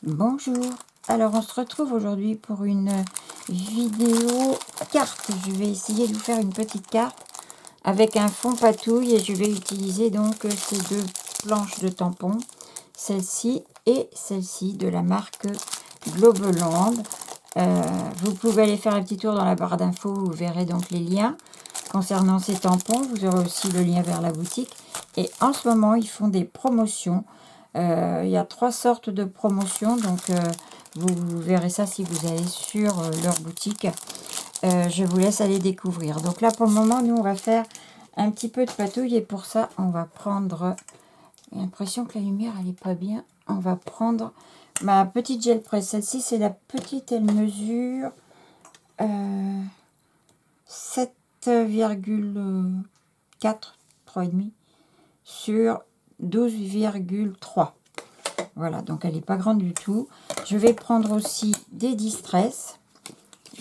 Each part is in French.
Bonjour, alors on se retrouve aujourd'hui pour une vidéo carte. Je vais essayer de vous faire une petite carte avec un fond patouille et je vais utiliser donc ces deux planches de tampons, celle-ci et celle-ci de la marque Globeland. Vous pouvez aller faire un petit tour dans la barre d'infos, vous verrez donc les liens concernant ces tampons. Vous aurez aussi le lien vers la boutique et en ce moment ils font des promotions. Il y a 3 sortes de promotions, donc vous verrez ça si vous allez sur leur boutique. Je vous laisse aller découvrir. Donc là, pour le moment, nous, on va faire un petit peu de patouille. Et pour ça, on va prendre... J'ai l'impression que la lumière, elle n'est pas bien. On va prendre ma petite gel presse. Celle-ci, c'est la petite. Elle mesure 7,4, 3,5 sur 12,3. Voilà, donc elle n'est pas grande du tout. Je vais prendre aussi des distress.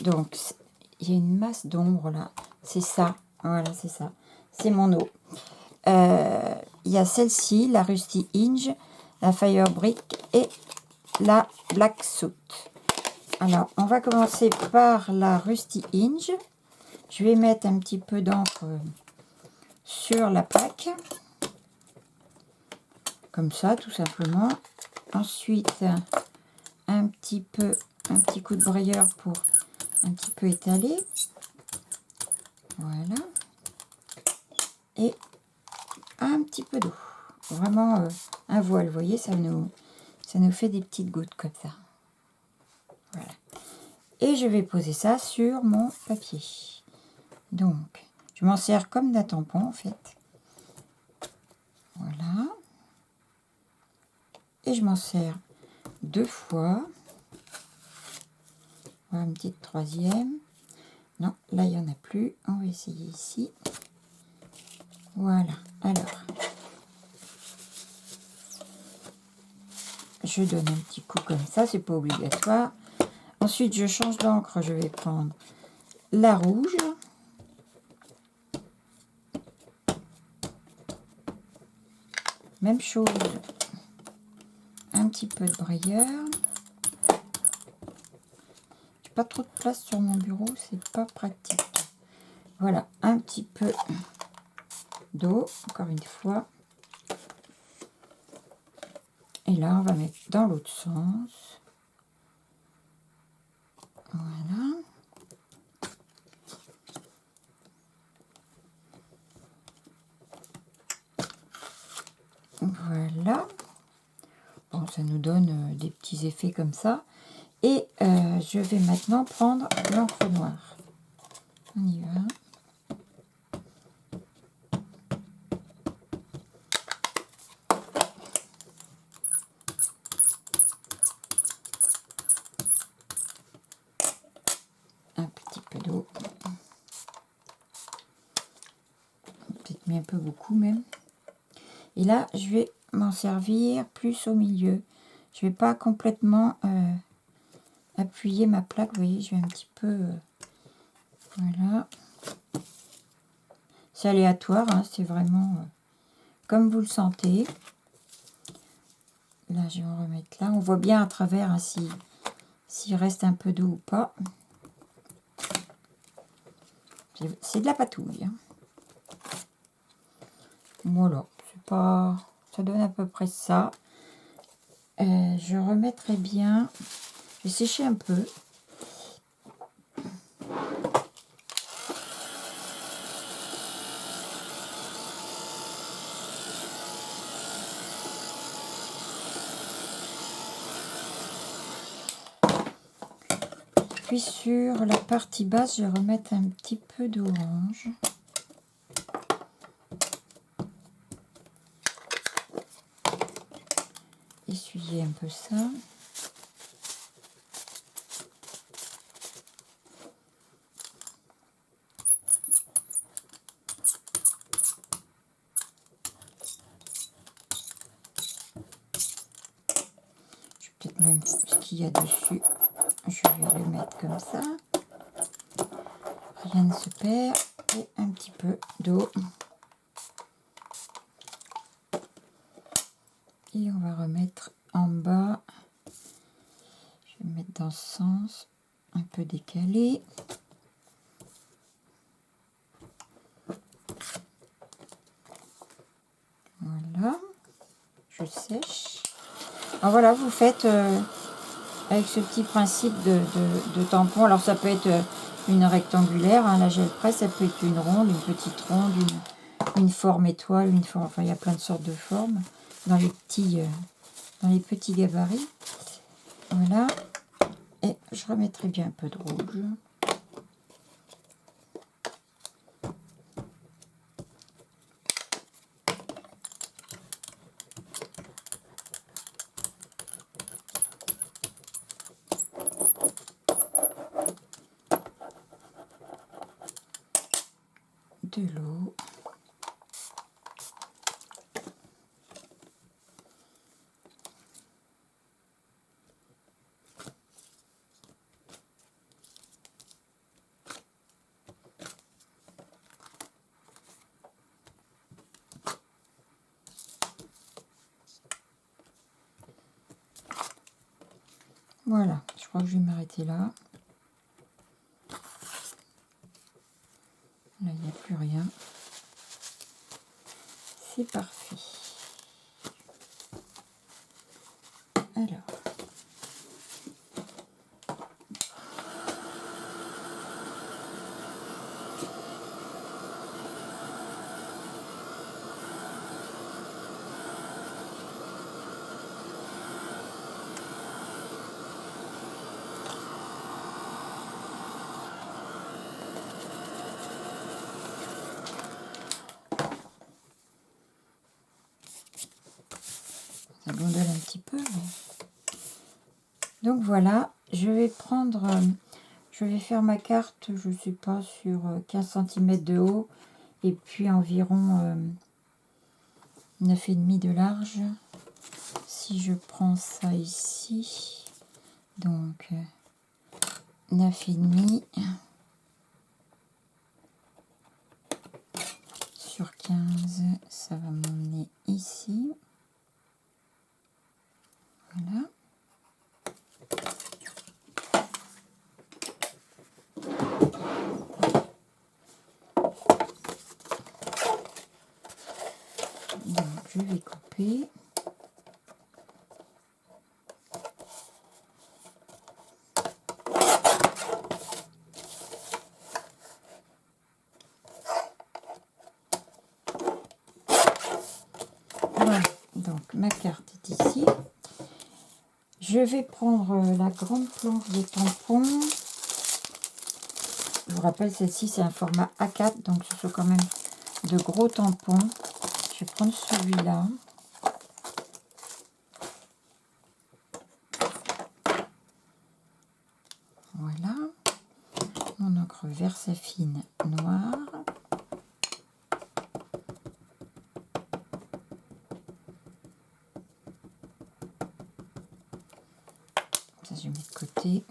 Donc, il y a une masse d'ombre là. C'est ça. Voilà, c'est ça. C'est mon eau. Il y a celle-ci, la Rusty Hinge, la Fire Brick et la Black Soot. Alors, on va commencer par la Rusty Hinge. Je vais mettre un petit peu d'encre sur la plaque. Comme ça, tout simplement. Ensuite, un petit coup de brayeur pour un petit peu étaler. Voilà. Et un petit peu d'eau. Vraiment un voile, vous voyez, ça nous fait des petites gouttes comme ça. Voilà. Et je vais poser ça sur mon papier. Donc, je m'en sers comme d'un tampon en fait. Voilà. Et je m'en sers 2 fois. Voilà, une petite troisième. Non, là, il n'y en a plus. On va essayer ici. Voilà. Alors, je donne un petit coup comme ça. C'est pas obligatoire. Ensuite, je change d'encre. Je vais prendre la rouge. Même chose. Un petit peu de brayeur. J'ai pas trop de place sur mon bureau. C'est pas pratique. Voilà. Un petit peu d'eau. Encore une fois. Et là, on va mettre dans l'autre sens. Voilà. Voilà. Bon, ça nous donne des petits effets comme ça. Et je vais maintenant prendre l'encre noire. On y va. Un petit peu d'eau. Peut-être mis un peu beaucoup même. Et là, je vais m'en servir plus au milieu. Je ne vais pas complètement appuyer ma plaque. Vous voyez, je vais un petit peu... voilà. C'est aléatoire, hein, c'est vraiment comme vous le sentez. Là, je vais en remettre là. On voit bien à travers hein, s'il reste un peu d'eau ou pas. C'est de la patouille. Hein. Voilà, c'est pas... ça donne à peu près ça. Je remettrai bien... je vais sécher un peu. Puis sur la partie basse, je vais remettre un petit peu d'orange. Essuyer un peu ça. Je vais peut-être même ce qu'il y a dessus. Je vais le mettre comme ça. Rien ne se perd. Et un petit peu d'eau. Et on va remettre en bas dans ce sens un peu décalé. Voilà, je sèche. Alors voilà, vous faites avec ce petit principe de tampon. Alors ça peut être une rectangulaire, hein, la gel presse, ça peut être une ronde, une petite ronde, une forme étoile, une forme, enfin il y a plein de sortes de formes dans les petits gabarits. Voilà, et je remettrai bien un peu de rouge. De l'eau. Voilà, je crois que je vais m'arrêter là. Là, il n'y a plus rien. C'est parfait. Alors. Ça gondole un petit peu. Mais... Donc voilà, je vais prendre, je vais faire ma carte, je sais pas, sur 15 cm de haut et puis environ 9,5 de large. Si je prends ça ici, donc 9,5 sur 15, ça va m'emmener ici. Voilà. Donc je vais couper. Voilà, donc ma carte est ici. Je vais prendre la grande planche de tampon. Je vous rappelle, celle-ci, c'est un format A4, donc ce sont quand même de gros tampons. Je vais prendre celui-là. Voilà. Mon encre Versafine noire. Ça, je mets de côté.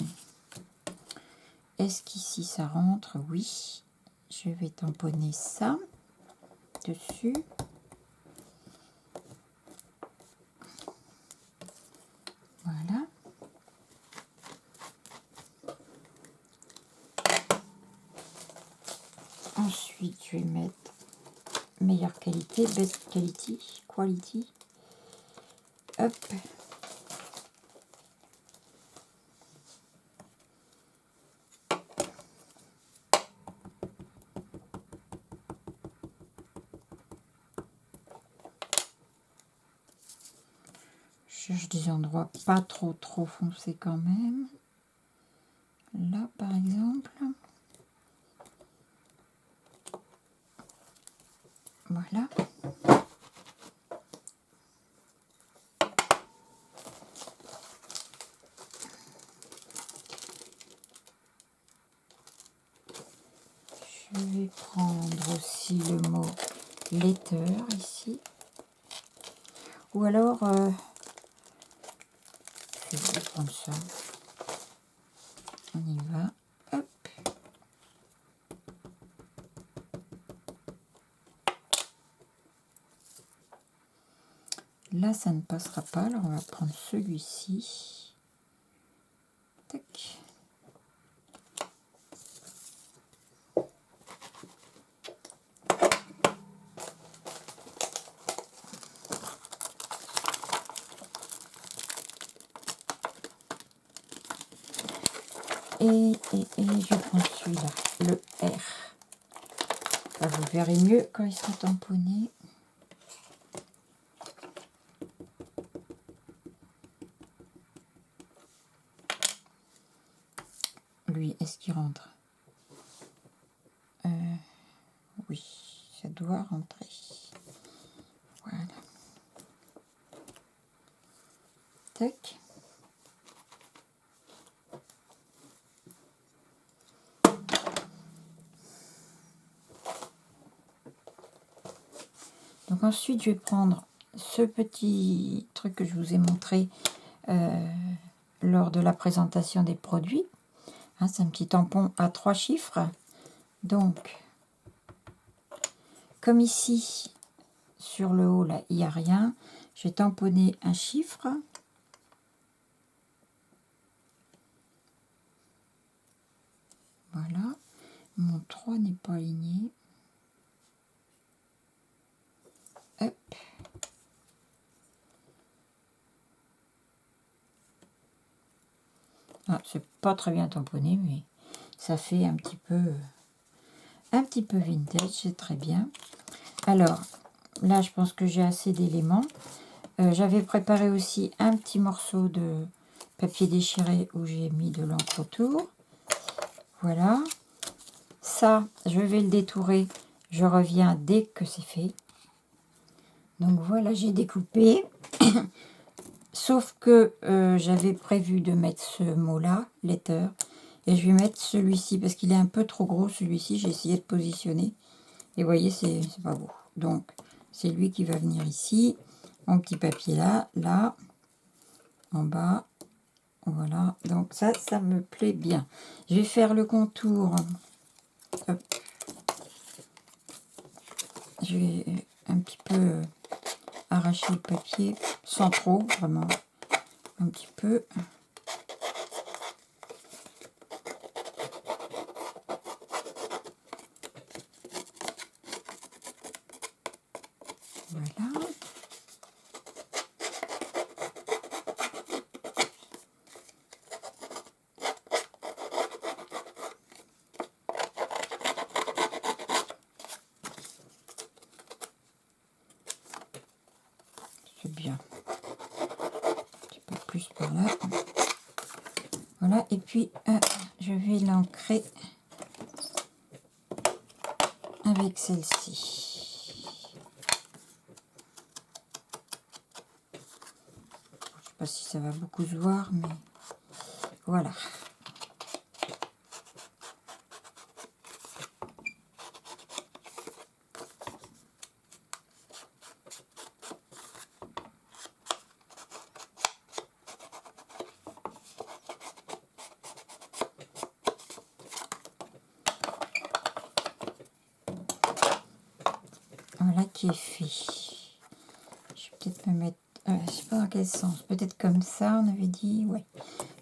Est-ce qu'ici, ça rentre? Oui. Je vais tamponner ça dessus. Voilà. Ensuite, je vais mettre meilleure qualité, best quality. Hop. Je cherche des endroits pas trop foncés quand même. Là, par exemple. Voilà. Je vais prendre aussi le mot letter ici. Ou alors, je vais prendre ça. On y va. Hop. Là, ça ne passera pas. Alors, on va prendre celui-ci. Tac. Et je prends celui-là, le R. Enfin, vous verrez mieux quand il sera tamponné. Lui, est-ce qu'il rentre? Oui, ça doit rentrer. Voilà. Tac. Donc ensuite, je vais prendre ce petit truc que je vous ai montré lors de la présentation des produits. Hein, c'est un petit tampon à 3 chiffres. Donc, comme ici, sur le haut, là, il n'y a rien, j'ai tamponné un chiffre. Voilà. Mon 3 n'est pas aligné. Hop. Ah, c'est pas très bien tamponné, mais ça fait un petit peu vintage, c'est très bien. Alors, là, je pense que j'ai assez d'éléments. J'avais préparé aussi un petit morceau de papier déchiré où j'ai mis de l'encre autour. Voilà. Ça, je vais le détourer. Je reviens dès que c'est fait. Donc voilà, j'ai découpé. Sauf que j'avais prévu de mettre ce mot-là, letter. Et je vais mettre celui-ci parce qu'il est un peu trop gros, celui-ci. J'ai essayé de positionner. Et vous voyez, c'est pas beau. Donc, c'est lui qui va venir ici. Mon petit papier là, là, en bas. Voilà. Donc ça me plaît bien. Je vais faire le contour. Hop. Je vais un petit peu arracher le papier, sans trop, vraiment. Un petit peu. Voilà. C'est bien. Un petit peu plus par là. Voilà. Et puis, je vais l'ancrer avec celle-ci. Je sais pas si ça va beaucoup se voir, mais voilà. Voilà qui est fait. Je vais peut-être me mettre... je sais pas dans quel sens. Peut-être comme ça, on avait dit. Ouais,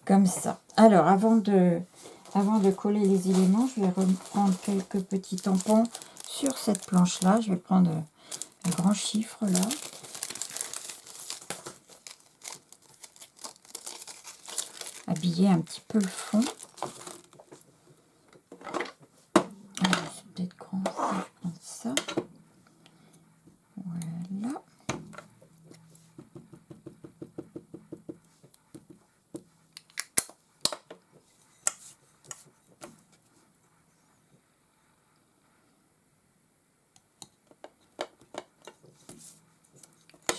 comme ça. Alors, avant de coller les éléments, je vais reprendre quelques petits tampons sur cette planche-là. Je vais prendre un grand chiffre, là. Habiller un petit peu le fond. C'est peut-être grand, ça. Je prends ça. Voilà.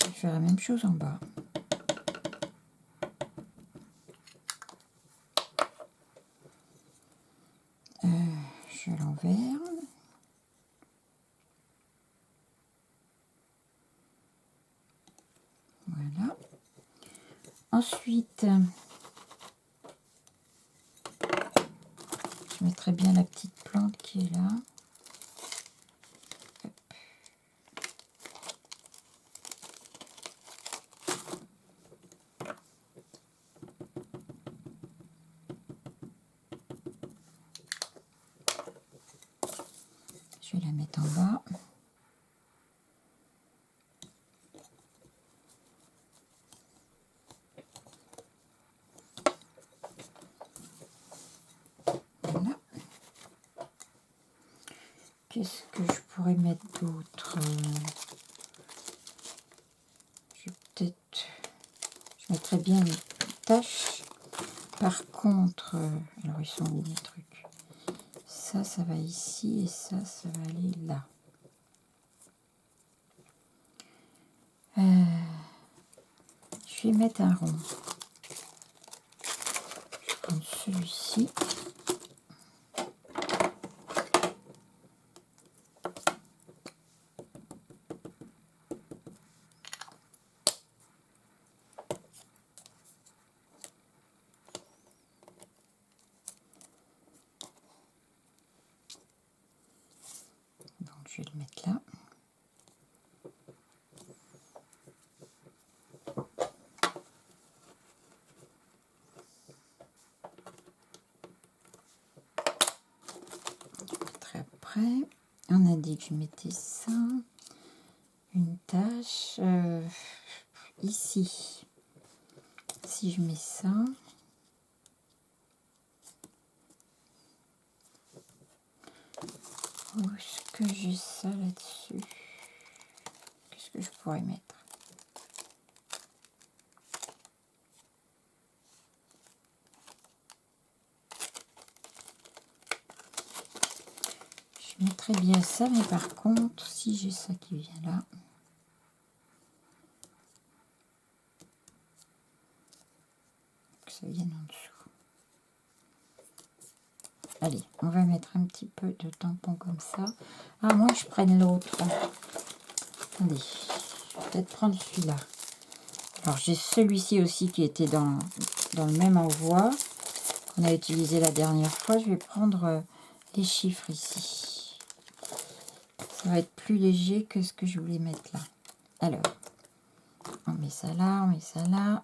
Je vais faire la même chose en bas. Je l'envers. Voilà. Ensuite, je mettrai bien la petite plante qui est là. Hop. Je vais la mettre en bas. Voilà. Qu'est-ce que je pourrais mettre d'autre? Je mettrais bien une tache. Par contre, alors ils sont où les trucs? Ça va ici et ça va aller là. Je vais mettre un rond. Je vais prendre celui-ci. Donc je vais le mettre là. Après, on a dit que je mettais ça, une tache ici. Si je mets ça, où est-ce que j'ai ça là-dessus? Qu'est-ce que je pourrais mettre? Je mettrais bien ça, mais par contre, si j'ai ça qui vient là, que ça vienne en dessous. Allez, on va mettre un petit peu de tampon comme ça. Ah, moi, je prenne l'autre. Attendez, je vais peut-être prendre celui-là. Alors, j'ai celui-ci aussi qui était dans le même envoi qu'on a utilisé la dernière fois. Je vais prendre les chiffres ici. Ça va être plus léger que ce que je voulais mettre là. Alors, on met ça là, on met ça là.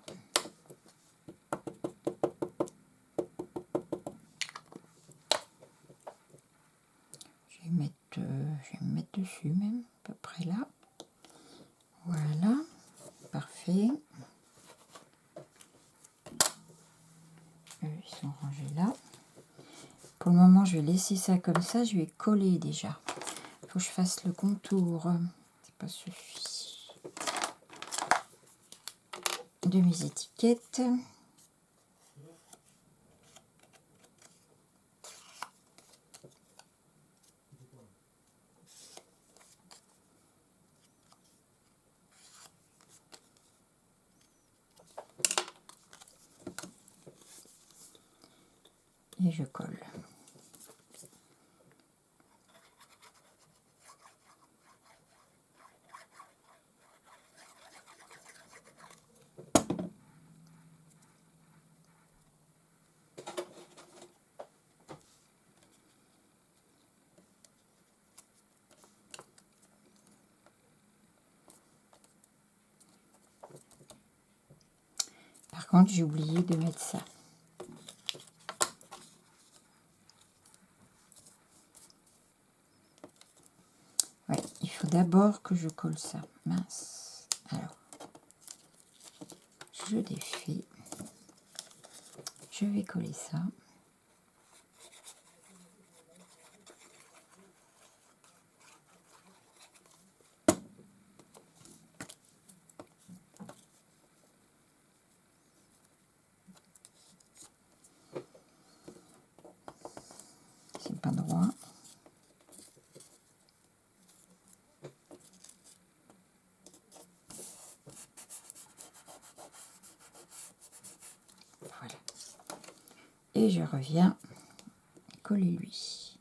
Je vais me mettre dessus même, à peu près là. Voilà, parfait. Ils sont rangés là. Pour le moment, je vais laisser ça comme ça. Je vais coller déjà. Il faut que je fasse le contour. C'est pas celui-ci. De mes étiquettes. Et je colle. Par contre, j'ai oublié de mettre ça. Ouais, il faut d'abord que je colle ça. Mince. Alors, je défais. Je vais coller ça. C'est pas droit. Voilà. Et je reviens coller lui.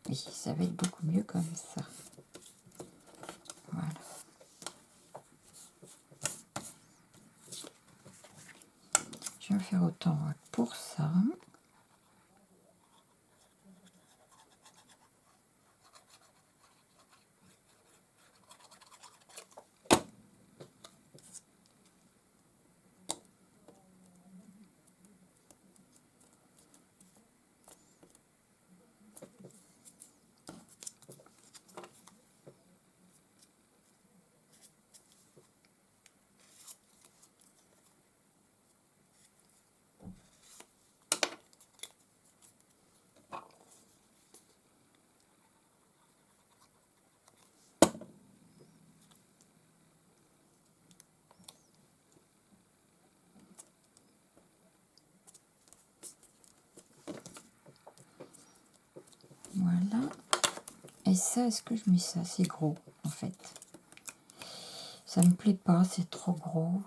Oui, ça va être beaucoup mieux comme ça. Voilà. Je vais faire autant pour ça. Et ça, est-ce que je mets ça? C'est gros, en fait. Ça me plaît pas, c'est trop gros.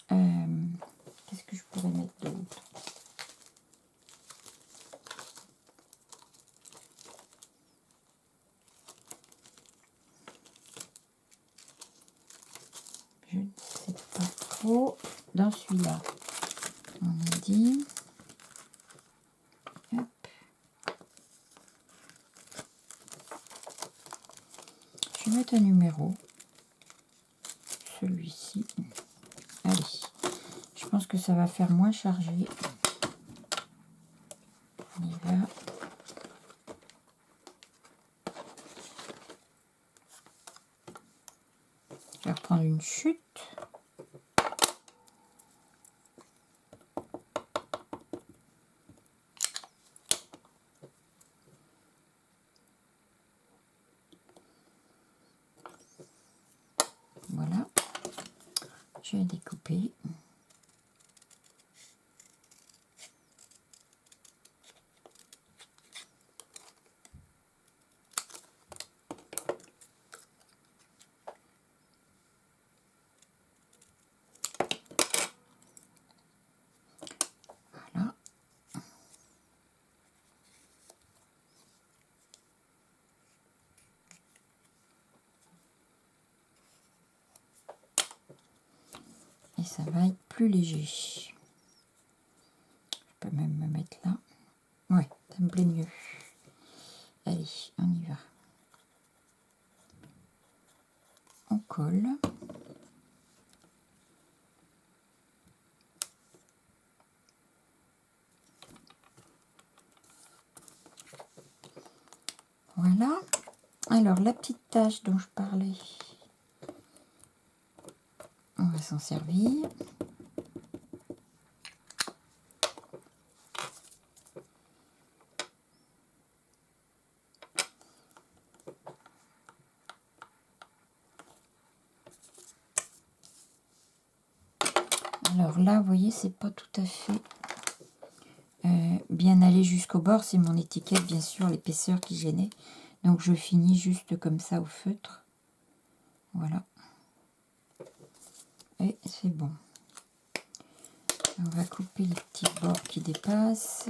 Qu'est-ce que je pourrais mettre d'autre? Je ne sais pas trop. Dans celui-là, on a dit... Hop. Je vais mettre un numéro. Celui-ci. Allez. Je pense que ça va faire moins chargé. On y va. Je vais reprendre une chute. Voilà. Je vais découper. Voilà. Et ça va être plus léger. Je peux même me mettre là. Ouais, ça me plaît mieux. Allez, on y va. On colle. Voilà. Alors, la petite tache dont je parlais, on va s'en servir. Alors là, vous voyez, c'est pas tout à fait bien allé jusqu'au bord. C'est mon étiquette, bien sûr, l'épaisseur qui gênait. Donc, je finis juste comme ça au feutre. Voilà. Et c'est bon. On va couper les petits bords qui dépassent.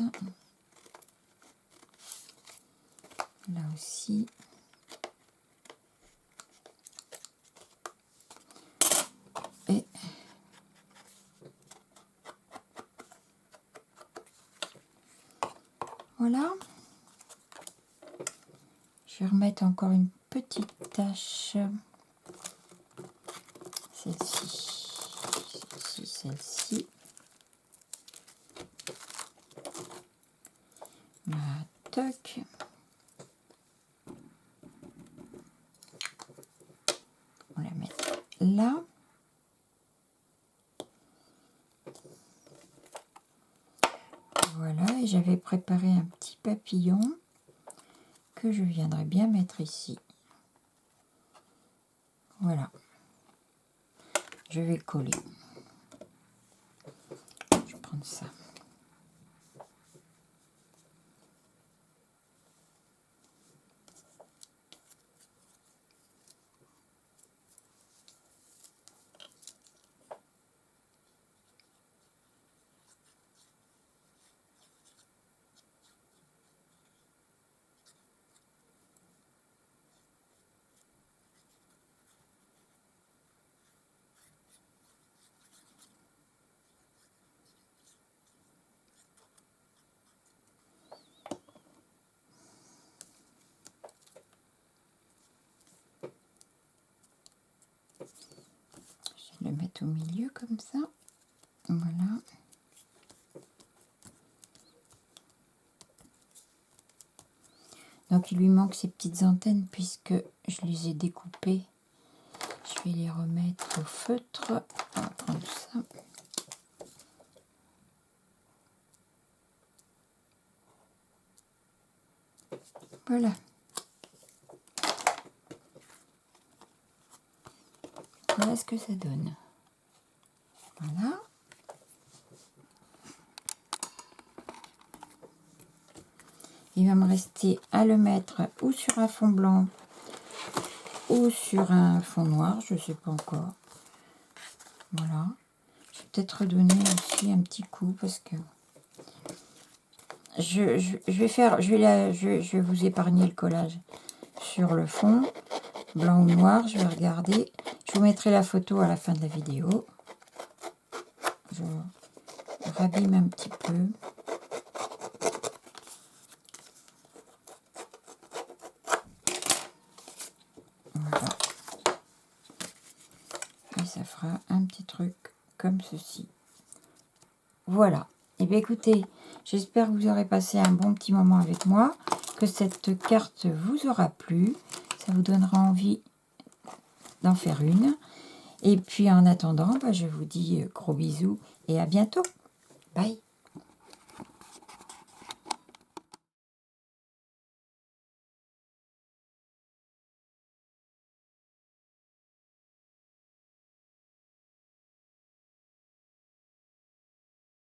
Là aussi. Et voilà. Je vais remettre encore une petite tache. Celle-ci. Celle-ci. La toc. On la met là. Voilà, et j'avais préparé un petit papillon que je viendrai bien mettre ici. Voilà. Je vais coller. Je vais prendre ça. Je vais le mettre au milieu comme ça. Voilà. Donc il lui manque ces petites antennes puisque je les ai découpées. Je vais les remettre au feutre. On va prendre ça. Voilà. Voilà ce que ça donne. Voilà. il va me rester à le mettre ou sur un fond blanc ou sur un fond noir, je ne sais pas encore. Voilà. Je vais peut-être redonner aussi un petit coup parce que je vais vous épargner le collage sur le fond, blanc ou noir. Je vais regarder. Je vous mettrai la photo à la fin de la vidéo. Je rabîme un petit peu. Voilà. Et ça fera un petit truc comme ceci. Voilà. Et bien écoutez, j'espère que vous aurez passé un bon petit moment avec moi, que cette carte vous aura plu, ça vous donnera envie d'en faire une. Et puis en attendant, je vous dis gros bisous et à bientôt. Bye.